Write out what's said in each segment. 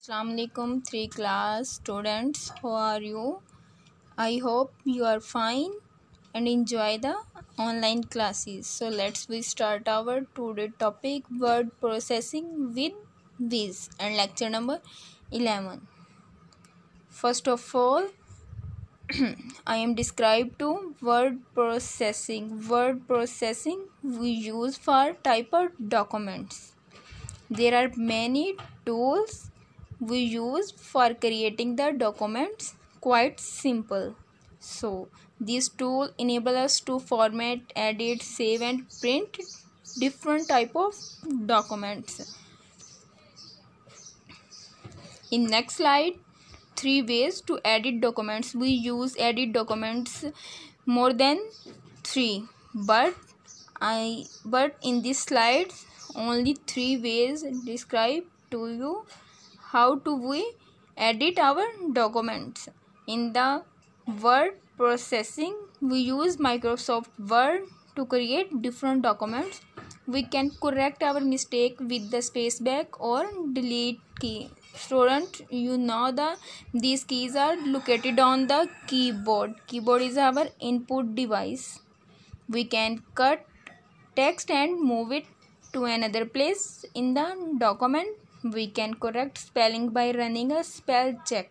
Assalamualaikum 3 class students, how are you? I hope you are fine and enjoy the online classes. So let's we start our today topic word processing with Viz and lecture number 11. First of all, I am described to word processing. Word processing we use for type of documents. There are many tools we use for creating the documents, quite simple. So this tool enable us to format, edit, save and print different type of documents. In next slide, 3 ways to edit documents. We use edit documents more than 3, but in this slide only 3 ways describe to you how to we edit our documents. In the word processing, we use Microsoft Word to create different documents. We can correct our mistake with the space back or delete key. Student, you know these keys are located on the keyboard. Keyboard is our input device. We can cut text and move it to another place in the document. We can correct spelling by running a spell check.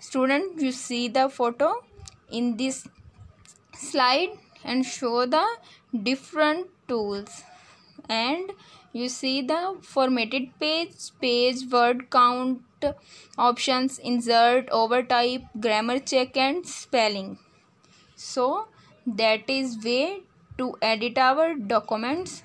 Student, you see the photo in this slide and show the different tools, and you see the formatted page, word count options, insert, overtype, grammar check and spelling. So that is way to edit our documents.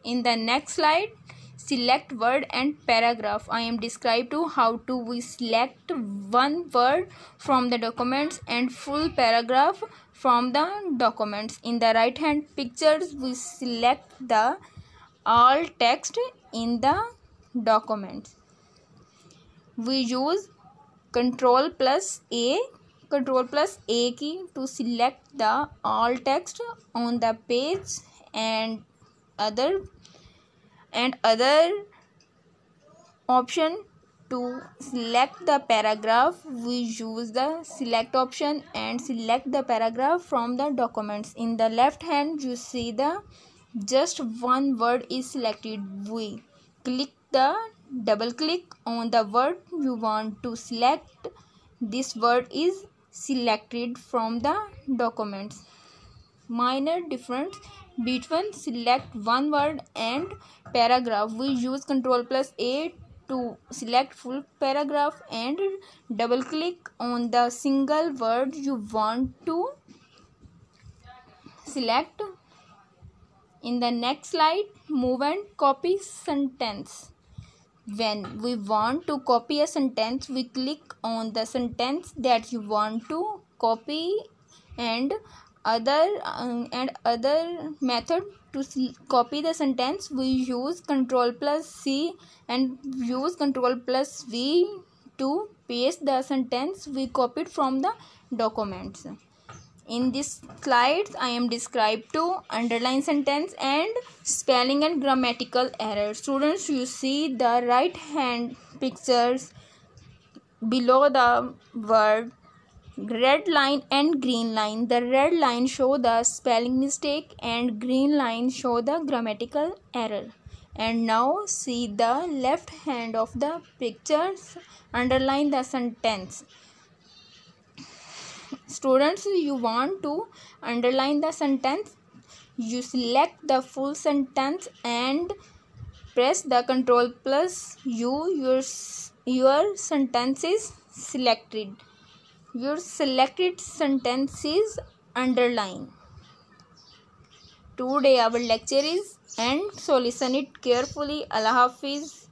In the next slide, select word and paragraph. I am described to how to we select one word from the documents and full paragraph from the documents. In the right hand pictures, we select the all text in the documents. We use Control plus A key to select the all text on the page, and other option to select the paragraph. We use the select option and select the paragraph from the documents. In the left hand, you see the just one word is selected. We double click on the word you want to select. This word is selected from the documents. Minor difference between select one word and paragraph. We use Control plus A to select full paragraph and double click on the single word you want to select. In the next slide, move and copy sentence. When we want to copy a sentence, we click on the sentence that you want to copy, and other method to copy the sentence, we use Control plus C and use Control plus V to paste the sentence we copied from the documents. In this slides, I am described to underline sentence and spelling and grammatical errors. Students, you see the right hand pictures below the word, red line and green line. The red line show the spelling mistake and green line show the grammatical error. And now see the left hand of the pictures, underline the sentence. Students, you want to underline the sentence, you select the full sentence and press the Control plus U. Your sentence is selected. Your selected sentence is underlined. Today our lecture is end, so listen it carefully. Allah Hafiz.